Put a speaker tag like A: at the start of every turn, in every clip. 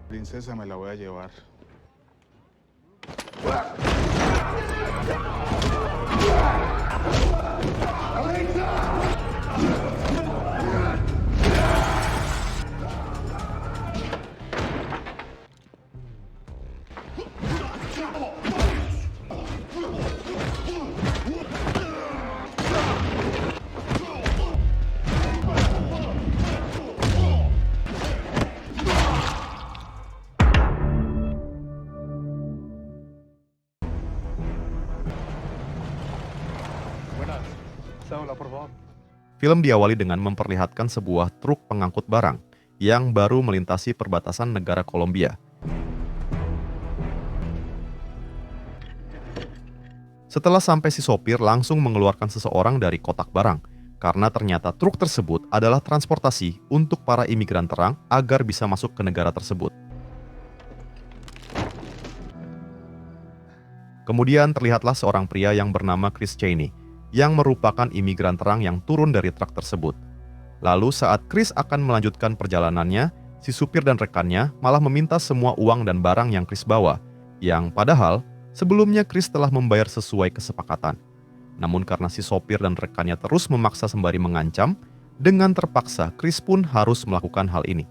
A: Princesa me la voy a llevar.
B: Film diawali dengan memperlihatkan sebuah truk pengangkut barang yang baru melintasi perbatasan negara Kolombia. Setelah sampai, si sopir langsung mengeluarkan seseorang dari kotak barang, karena ternyata truk tersebut adalah transportasi untuk para imigran terang agar bisa masuk ke negara tersebut. Kemudian terlihatlah seorang pria yang bernama Chris Cheney, yang merupakan imigran terang yang turun dari truk tersebut. Lalu saat Chris akan melanjutkan perjalanannya, si supir dan rekannya malah meminta semua uang dan barang yang Chris bawa, yang padahal sebelumnya Chris telah membayar sesuai kesepakatan. Namun karena si sopir dan rekannya terus memaksa sembari mengancam, dengan terpaksa Chris pun harus melakukan hal ini.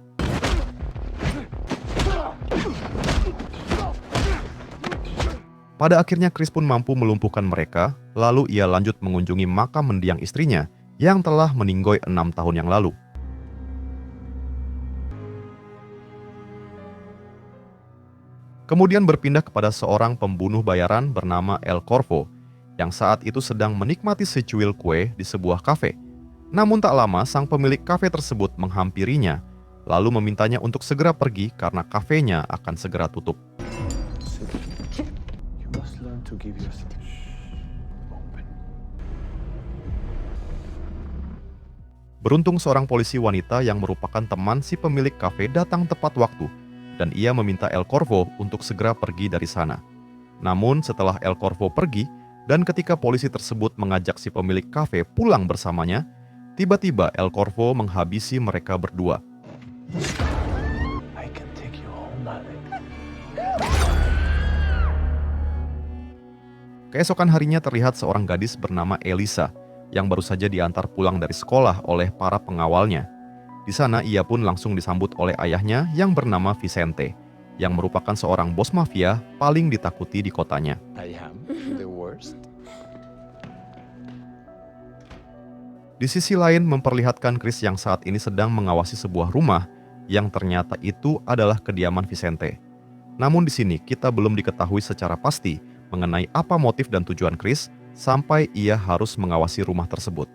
B: Pada akhirnya Chris pun mampu melumpuhkan mereka, lalu ia lanjut mengunjungi makam mendiang istrinya yang telah meninggoy 6 tahun yang lalu. Kemudian berpindah kepada seorang pembunuh bayaran bernama El Corvo, yang saat itu sedang menikmati secuil kue di sebuah kafe. Namun tak lama sang pemilik kafe tersebut menghampirinya, lalu memintanya untuk segera pergi karena kafenya akan segera tutup. Beruntung seorang polisi wanita yang merupakan teman si pemilik kafe datang tepat waktu, dan ia meminta El Corvo untuk segera pergi dari sana. Namun setelah El Corvo pergi, dan ketika polisi tersebut mengajak si pemilik kafe pulang bersamanya, tiba-tiba El Corvo menghabisi mereka berdua. Keesokan harinya terlihat seorang gadis bernama Elisa yang baru saja diantar pulang dari sekolah oleh para pengawalnya. Di sana ia pun langsung disambut oleh ayahnya yang bernama Vicente, yang merupakan seorang bos mafia paling ditakuti di kotanya. Di sisi lain memperlihatkan Chris yang saat ini sedang mengawasi sebuah rumah yang ternyata itu adalah kediaman Vicente. Namun di sini kita belum diketahui secara pasti mengenai apa motif dan tujuan Chris sampai ia harus mengawasi rumah tersebut.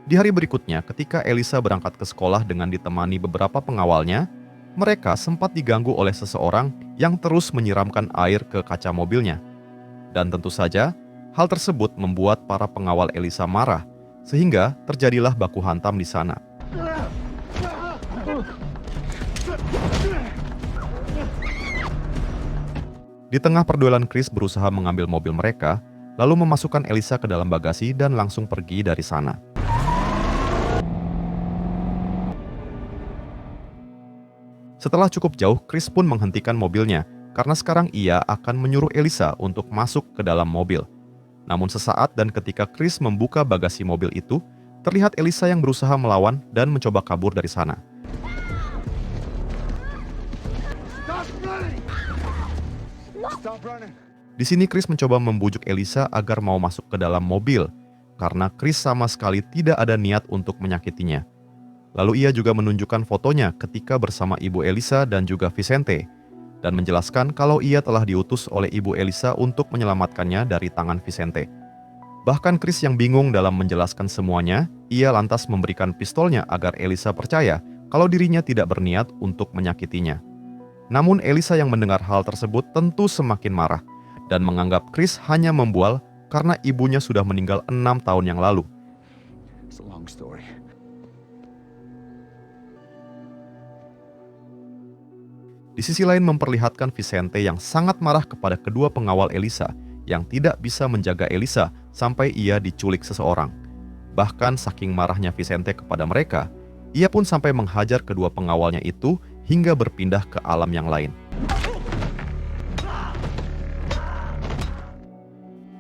B: Di hari berikutnya, ketika Elisa berangkat ke sekolah dengan ditemani beberapa pengawalnya, mereka sempat diganggu oleh seseorang yang terus menyiramkan air ke kaca mobilnya. Dan tentu saja, hal tersebut membuat para pengawal Elisa marah, sehingga terjadilah baku hantam di sana. Di tengah perduelan, Chris berusaha mengambil mobil mereka, lalu memasukkan Elisa ke dalam bagasi dan langsung pergi dari sana. Setelah cukup jauh, Chris pun menghentikan mobilnya, karena sekarang ia akan menyuruh Elisa untuk masuk ke dalam mobil. Namun sesaat dan ketika Chris membuka bagasi mobil itu, terlihat Elisa yang berusaha melawan dan mencoba kabur dari sana. Di sini Chris mencoba membujuk Elisa agar mau masuk ke dalam mobil, karena Chris sama sekali tidak ada niat untuk menyakitinya. Lalu ia juga menunjukkan fotonya ketika bersama ibu Elisa dan juga Vicente, dan menjelaskan kalau ia telah diutus oleh ibu Elisa untuk menyelamatkannya dari tangan Vicente. Bahkan Chris yang bingung dalam menjelaskan semuanya, ia lantas memberikan pistolnya agar Elisa percaya kalau dirinya tidak berniat untuk menyakitinya. Namun Elisa yang mendengar hal tersebut tentu semakin marah dan menganggap Chris hanya membual karena ibunya sudah meninggal 6 tahun yang lalu. Di sisi lain memperlihatkan Vicente yang sangat marah kepada kedua pengawal Elisa yang tidak bisa menjaga Elisa sampai ia diculik seseorang. Bahkan saking marahnya Vicente kepada mereka, ia pun sampai menghajar kedua pengawalnya itu hingga berpindah ke alam yang lain.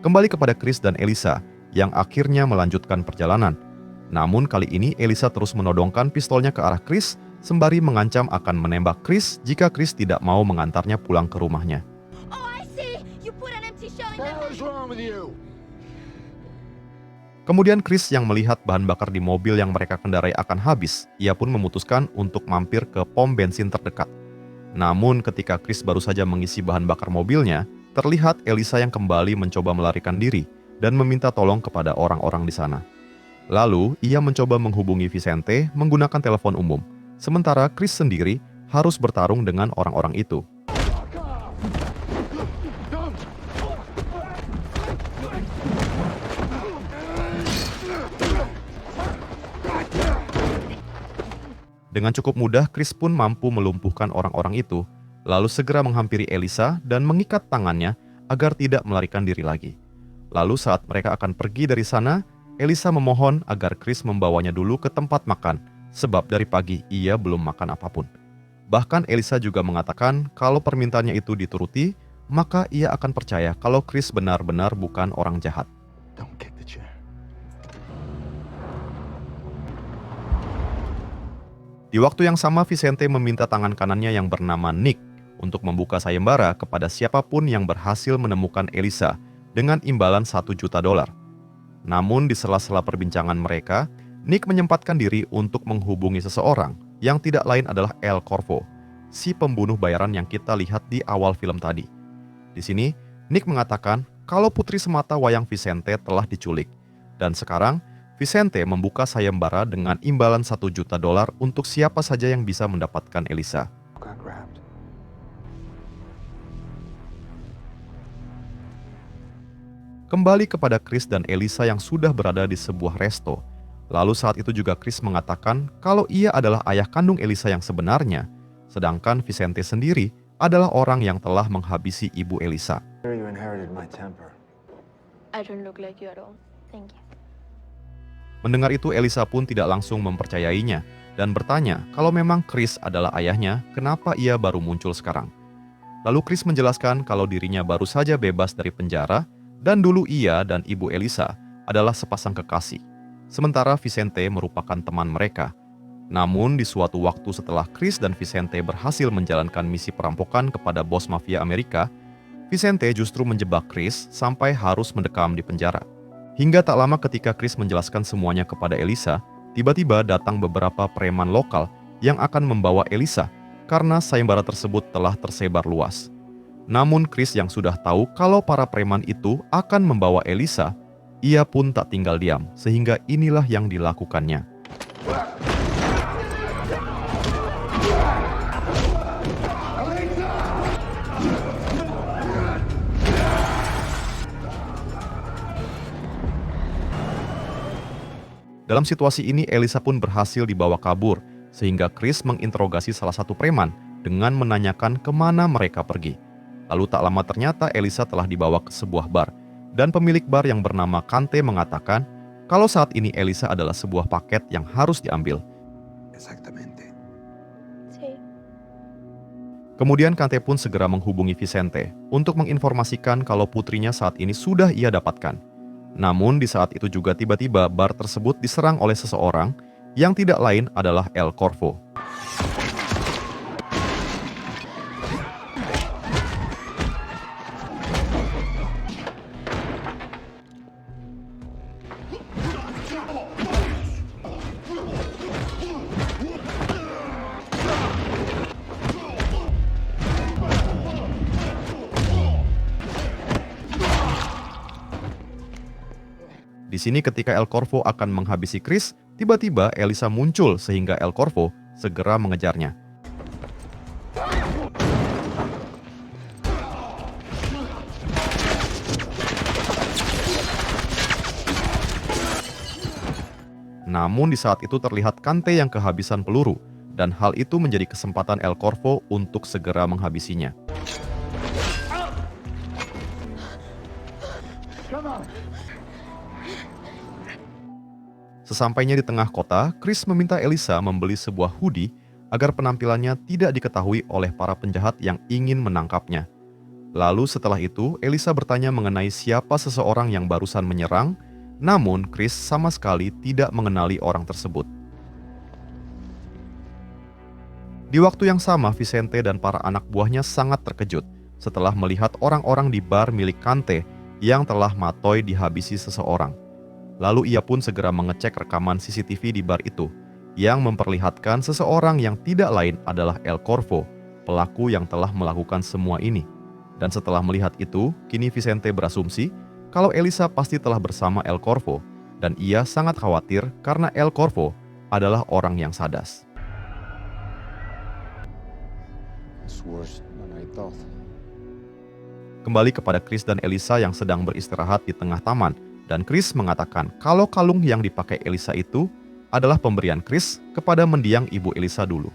B: Kembali kepada Chris dan Elisa yang akhirnya melanjutkan perjalanan. Namun kali ini Elisa terus menodongkan pistolnya ke arah Chris sembari mengancam akan menembak Chris jika Chris tidak mau mengantarnya pulang ke rumahnya.
A: Oh, I see. You put an empty shell in the...
C: What is wrong with you?
B: Kemudian Chris yang melihat bahan bakar di mobil yang mereka kendarai akan habis, ia pun memutuskan untuk mampir ke pom bensin terdekat. Namun ketika Chris baru saja mengisi bahan bakar mobilnya, terlihat Elisa yang kembali mencoba melarikan diri dan meminta tolong kepada orang-orang di sana. Lalu, ia mencoba menghubungi Vicente menggunakan telepon umum, sementara Chris sendiri harus bertarung dengan orang-orang itu. Dengan cukup mudah, Chris pun mampu melumpuhkan orang-orang itu, lalu segera menghampiri Elisa dan mengikat tangannya agar tidak melarikan diri lagi. Lalu saat mereka akan pergi dari sana, Elisa memohon agar Chris membawanya dulu ke tempat makan, sebab dari pagi ia belum makan apapun. Bahkan Elisa juga mengatakan kalau permintaannya itu dituruti, maka ia akan percaya kalau Chris benar-benar bukan orang jahat.
C: Don't kick the chair.
B: Di waktu yang sama, Vicente meminta tangan kanannya yang bernama Nick untuk membuka sayembara kepada siapapun yang berhasil menemukan Elisa dengan imbalan $1 juta. Namun di sela-sela perbincangan mereka, Nick menyempatkan diri untuk menghubungi seseorang yang tidak lain adalah El Corvo, si pembunuh bayaran yang kita lihat di awal film tadi. Di sini, Nick mengatakan kalau putri semata wayang Vicente telah diculik, dan sekarang Vicente membuka sayembara dengan imbalan $1 juta untuk siapa saja yang bisa mendapatkan Elisa.
C: Got grabbed.
B: Kembali kepada Chris dan Elisa yang sudah berada di sebuah resto. Lalu saat itu juga Chris mengatakan kalau ia adalah ayah kandung Elisa yang sebenarnya, sedangkan Vicente sendiri adalah orang yang telah menghabisi ibu Elisa.
C: You inherited my temper.
A: I don't look like you at all. Thank you.
B: Mendengar itu Elisa pun tidak langsung mempercayainya dan bertanya kalau memang Chris adalah ayahnya, kenapa ia baru muncul sekarang. Lalu Chris menjelaskan kalau dirinya baru saja bebas dari penjara dan dulu ia dan ibu Elisa adalah sepasang kekasih, sementara Vicente merupakan teman mereka. Namun di suatu waktu setelah Chris dan Vicente berhasil menjalankan misi perampokan kepada bos mafia Amerika, Vicente justru menjebak Chris sampai harus mendekam di penjara. Hingga tak lama ketika Chris menjelaskan semuanya kepada Elisa, tiba-tiba datang beberapa preman lokal yang akan membawa Elisa karena sayembara tersebut telah tersebar luas. Namun Chris yang sudah tahu kalau para preman itu akan membawa Elisa, ia pun tak tinggal diam, sehingga inilah yang dilakukannya. Dalam situasi ini, Elisa pun berhasil dibawa kabur, sehingga Chris menginterogasi salah satu preman dengan menanyakan kemana mereka pergi. Lalu tak lama ternyata Elisa telah dibawa ke sebuah bar, dan pemilik bar yang bernama Kante mengatakan kalau saat ini Elisa adalah sebuah paket yang harus diambil.
C: Exactamente.
A: Sí.
B: Kemudian Kante pun segera menghubungi Vicente untuk menginformasikan kalau putrinya saat ini sudah ia dapatkan. Namun di saat itu juga tiba-tiba bar tersebut diserang oleh seseorang yang tidak lain adalah El Corvo. Di sini ketika El Corvo akan menghabisi Chris, tiba-tiba Elisa muncul sehingga El Corvo segera mengejarnya. Namun di saat itu terlihat Kante yang kehabisan peluru, dan hal itu menjadi kesempatan El Corvo untuk segera menghabisinya. Sesampainya di tengah kota, Chris meminta Elisa membeli sebuah hoodie agar penampilannya tidak diketahui oleh para penjahat yang ingin menangkapnya. Lalu setelah itu, Elisa bertanya mengenai siapa seseorang yang barusan menyerang, namun Chris sama sekali tidak mengenali orang tersebut. Di waktu yang sama, Vicente dan para anak buahnya sangat terkejut setelah melihat orang-orang di bar milik Kante yang telah Matoy dihabisi seseorang. Lalu ia pun segera mengecek rekaman CCTV di bar itu, yang memperlihatkan seseorang yang tidak lain adalah El Corvo, pelaku yang telah melakukan semua ini. Dan setelah melihat itu, kini Vicente berasumsi kalau Elisa pasti telah bersama El Corvo, dan ia sangat khawatir karena El Corvo adalah orang yang sadas.
C: It's worse than I thought.
B: Kembali kepada Chris dan Elisa yang sedang beristirahat di tengah taman, dan Chris mengatakan kalau kalung yang dipakai Elisa itu adalah pemberian Chris kepada mendiang ibu Elisa dulu.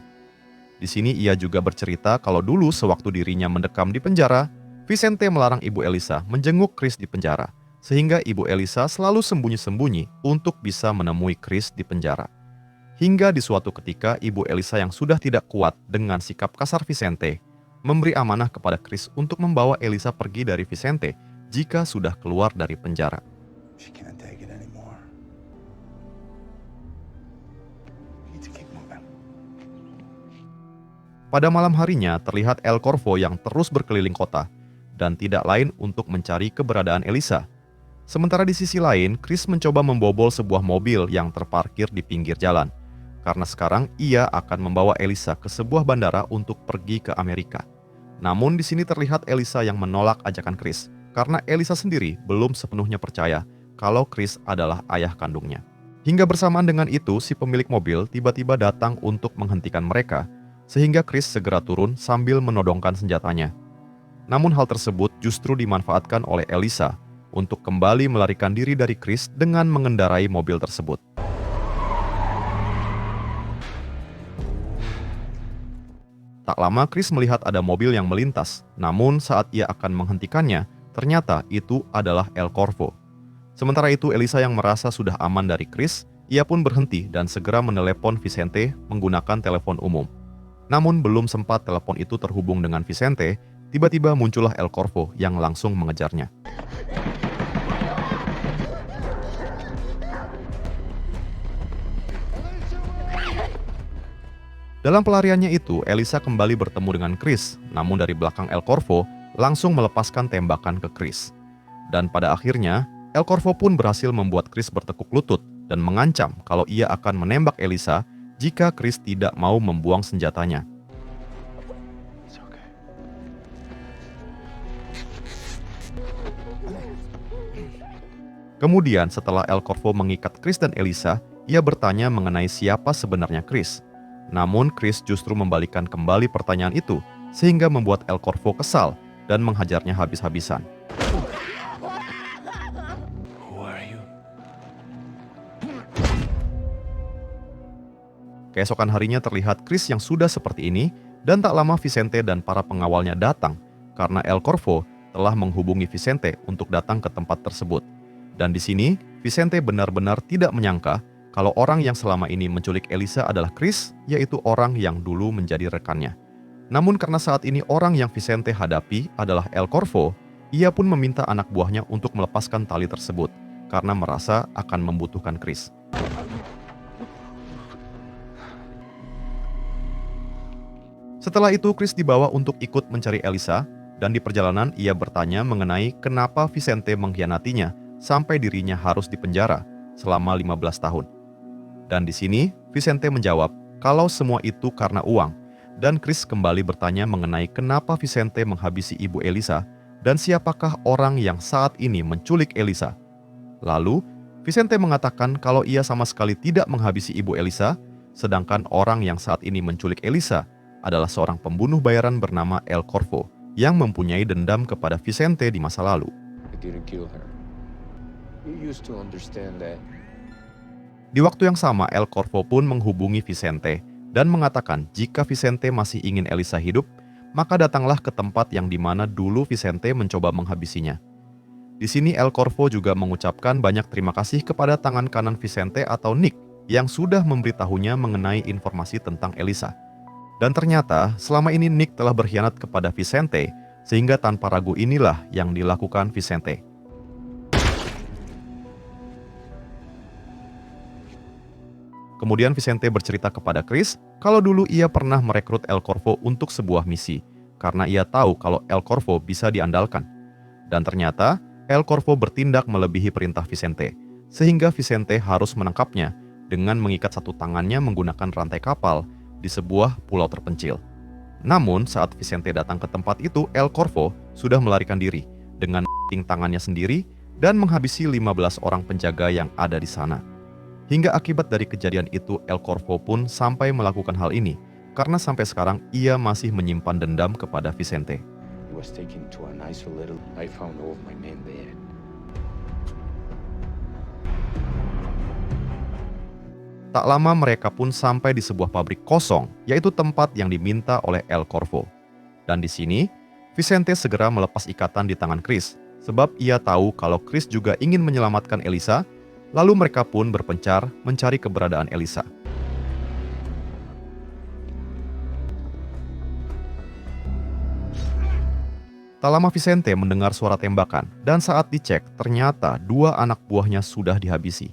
B: Di sini ia juga bercerita kalau dulu sewaktu dirinya mendekam di penjara, Vicente melarang ibu Elisa menjenguk Chris di penjara, sehingga ibu Elisa selalu sembunyi-sembunyi untuk bisa menemui Chris di penjara. Hingga di suatu ketika ibu Elisa yang sudah tidak kuat dengan sikap kasar Vicente, memberi amanah kepada Chris untuk membawa Elisa pergi dari Vicente jika sudah keluar dari penjara.
C: She can't take it anymore. Need to keep moving.
B: Pada malam harinya terlihat El Corvo yang terus berkeliling kota dan tidak lain untuk mencari keberadaan Elisa. Sementara di sisi lain, Chris mencoba membobol sebuah mobil yang terparkir di pinggir jalan. Karena sekarang ia akan membawa Elisa ke sebuah bandara untuk pergi ke Amerika. Namun di sini terlihat Elisa yang menolak ajakan Chris, karena Elisa sendiri belum sepenuhnya percaya kalau Chris adalah ayah kandungnya. Hingga bersamaan dengan itu, si pemilik mobil tiba-tiba datang untuk menghentikan mereka, sehingga Chris segera turun sambil menodongkan senjatanya. Namun hal tersebut justru dimanfaatkan oleh Elisa untuk kembali melarikan diri dari Chris dengan mengendarai mobil tersebut. Tak lama Chris melihat ada mobil yang melintas, namun saat ia akan menghentikannya, ternyata itu adalah El Corvo. Sementara itu Elisa yang merasa sudah aman dari Chris, ia pun berhenti dan segera menelepon Vicente menggunakan telepon umum. Namun belum sempat telepon itu terhubung dengan Vicente, tiba-tiba muncullah El Corvo yang langsung mengejarnya. Dalam pelariannya itu, Elisa kembali bertemu dengan Chris, namun dari belakang El Corvo langsung melepaskan tembakan ke Chris. Dan pada akhirnya, El Corvo pun berhasil membuat Chris bertekuk lutut dan mengancam kalau ia akan menembak Elisa jika Chris tidak mau membuang senjatanya.
C: It's okay.
B: Kemudian setelah El Corvo mengikat Chris dan Elisa, ia bertanya mengenai siapa sebenarnya Chris. Namun Chris justru membalikkan kembali pertanyaan itu, sehingga membuat El Corvo kesal dan menghajarnya habis-habisan.
C: Who are you?
B: Keesokan harinya terlihat Chris yang sudah seperti ini, dan tak lama Vicente dan para pengawalnya datang, karena El Corvo telah menghubungi Vicente untuk datang ke tempat tersebut. Dan di sini, Vicente benar-benar tidak menyangka kalau orang yang selama ini menculik Elisa adalah Chris, yaitu orang yang dulu menjadi rekannya. Namun karena saat ini orang yang Vicente hadapi adalah El Corvo, ia pun meminta anak buahnya untuk melepaskan tali tersebut, karena merasa akan membutuhkan Chris. Setelah itu Chris dibawa untuk ikut mencari Elisa, dan di perjalanan ia bertanya mengenai kenapa Vicente mengkhianatinya sampai dirinya harus dipenjara selama 15 tahun. Dan di sini, Vicente menjawab kalau semua itu karena uang, dan Chris kembali bertanya mengenai kenapa Vicente menghabisi ibu Elisa, dan siapakah orang yang saat ini menculik Elisa. Lalu, Vicente mengatakan kalau ia sama sekali tidak menghabisi ibu Elisa, sedangkan orang yang saat ini menculik Elisa adalah seorang pembunuh bayaran bernama El Corvo, yang mempunyai dendam kepada Vicente di masa lalu.
D: I didn't kill her. You used to understand that.
B: Di waktu yang sama, El Corvo pun menghubungi Vicente dan mengatakan jika Vicente masih ingin Elisa hidup, maka datanglah ke tempat yang dimana dulu Vicente mencoba menghabisinya. Di sini El Corvo juga mengucapkan banyak terima kasih kepada tangan kanan Vicente atau Nick yang sudah memberitahunya mengenai informasi tentang Elisa. Dan ternyata selama ini Nick telah berkhianat kepada Vicente, sehingga tanpa ragu inilah yang dilakukan Vicente. Kemudian Vicente bercerita kepada Chris kalau dulu ia pernah merekrut El Corvo untuk sebuah misi, karena ia tahu kalau El Corvo bisa diandalkan. Dan ternyata El Corvo bertindak melebihi perintah Vicente, sehingga Vicente harus menangkapnya dengan mengikat satu tangannya menggunakan rantai kapal di sebuah pulau terpencil. Namun saat Vicente datang ke tempat itu, El Corvo sudah melarikan diri dengan tangannya sendiri dan menghabisi 15 orang penjaga yang ada di sana. Hingga akibat dari kejadian itu, El Corvo pun sampai melakukan hal ini, karena sampai sekarang ia masih menyimpan dendam kepada Vicente.
D: He was taken to an isolated. I found all of my men there.
B: Tak lama mereka pun sampai di sebuah pabrik kosong, yaitu tempat yang diminta oleh El Corvo. Dan di sini, Vicente segera melepas ikatan di tangan Chris, sebab ia tahu kalau Chris juga ingin menyelamatkan Elisa, lalu mereka pun berpencar mencari keberadaan Elisa. Tak lama Vicente mendengar suara tembakan, dan saat dicek, ternyata 2 anak buahnya sudah dihabisi.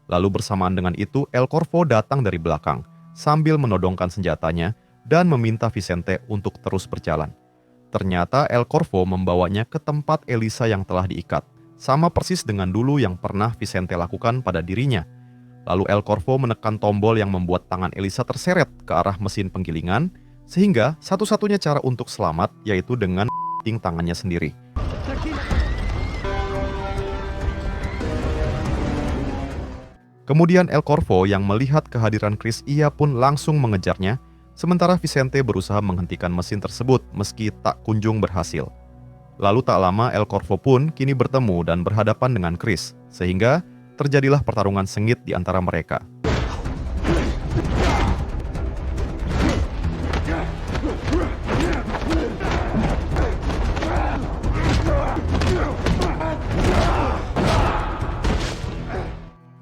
B: Lalu bersamaan dengan itu, El Corvo datang dari belakang, sambil menodongkan senjatanya dan meminta Vicente untuk terus berjalan. Ternyata El Corvo membawanya ke tempat Elisa yang telah diikat, sama persis dengan dulu yang pernah Vicente lakukan pada dirinya. Lalu El Corvo menekan tombol yang membuat tangan Elisa terseret ke arah mesin penggilingan, sehingga satu-satunya cara untuk selamat yaitu dengan tangannya sendiri. Kemudian El Corvo yang melihat kehadiran Chris, ia pun langsung mengejarnya, sementara Vicente berusaha menghentikan mesin tersebut meski tak kunjung berhasil. Lalu tak lama El Corvo pun kini bertemu dan berhadapan dengan Chris, sehingga terjadilah pertarungan sengit di antara mereka.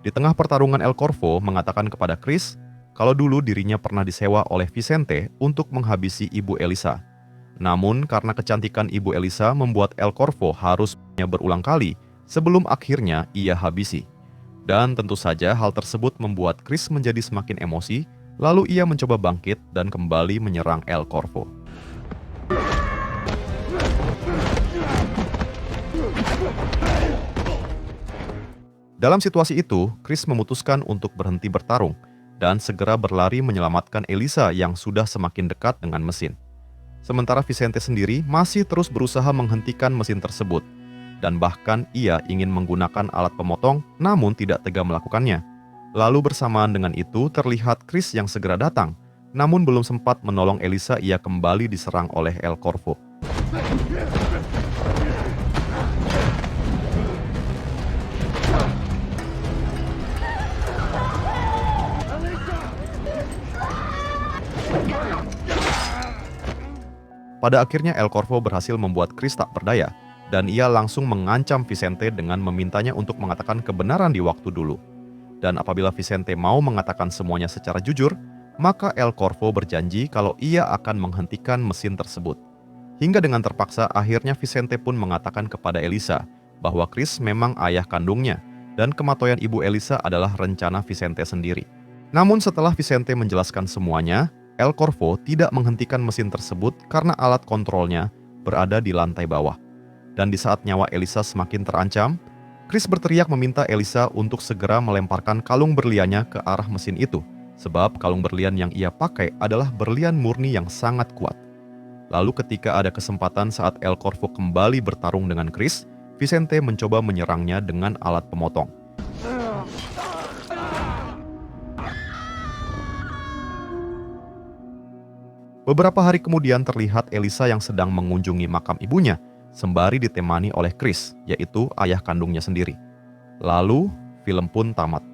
B: Di tengah pertarungan, El Corvo mengatakan kepada Chris kalau dulu dirinya pernah disewa oleh Vicente untuk menghabisi Ibu Elisa. Namun karena kecantikan Ibu Elisa membuat El Corvo harus berulang kali sebelum akhirnya ia habisi. Dan tentu saja hal tersebut membuat Chris menjadi semakin emosi, lalu ia mencoba bangkit dan kembali menyerang El Corvo. Dalam situasi itu, Chris memutuskan untuk berhenti bertarung dan segera berlari menyelamatkan Elisa yang sudah semakin dekat dengan mesin. Sementara Vicente sendiri masih terus berusaha menghentikan mesin tersebut, dan bahkan ia ingin menggunakan alat pemotong namun tidak tega melakukannya. Lalu bersamaan dengan itu terlihat Chris yang segera datang, namun belum sempat menolong Elisa, ia kembali diserang oleh El Corvo. Pada akhirnya El Corvo berhasil membuat Chris tak berdaya, dan ia langsung mengancam Vicente dengan memintanya untuk mengatakan kebenaran di waktu dulu. Dan apabila Vicente mau mengatakan semuanya secara jujur, maka El Corvo berjanji kalau ia akan menghentikan mesin tersebut. Hingga dengan terpaksa akhirnya Vicente pun mengatakan kepada Elisa bahwa Chris memang ayah kandungnya, dan kematian Ibu Elisa adalah rencana Vicente sendiri. Namun setelah Vicente menjelaskan semuanya, El Corvo tidak menghentikan mesin tersebut karena alat kontrolnya berada di lantai bawah. Dan di saat nyawa Elisa semakin terancam, Chris berteriak meminta Elisa untuk segera melemparkan kalung berliannya ke arah mesin itu, sebab kalung berlian yang ia pakai adalah berlian murni yang sangat kuat. Lalu ketika ada kesempatan saat El Corvo kembali bertarung dengan Chris, Vicente mencoba menyerangnya dengan alat pemotong. Beberapa hari kemudian terlihat Elisa yang sedang mengunjungi makam ibunya, sembari ditemani oleh Chris, yaitu ayah kandungnya sendiri. Lalu, film pun tamat.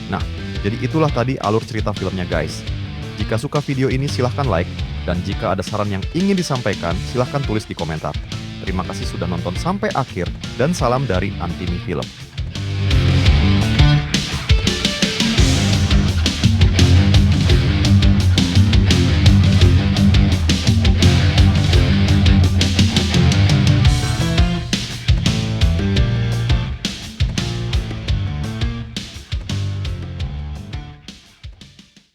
B: Nah, jadi itulah tadi alur cerita filmnya guys. Jika suka video ini silahkan like, Dan jika ada saran yang ingin disampaikan, silahkan tulis di komentar. Terima kasih sudah nonton sampai akhir, dan salam dari Antimi Film.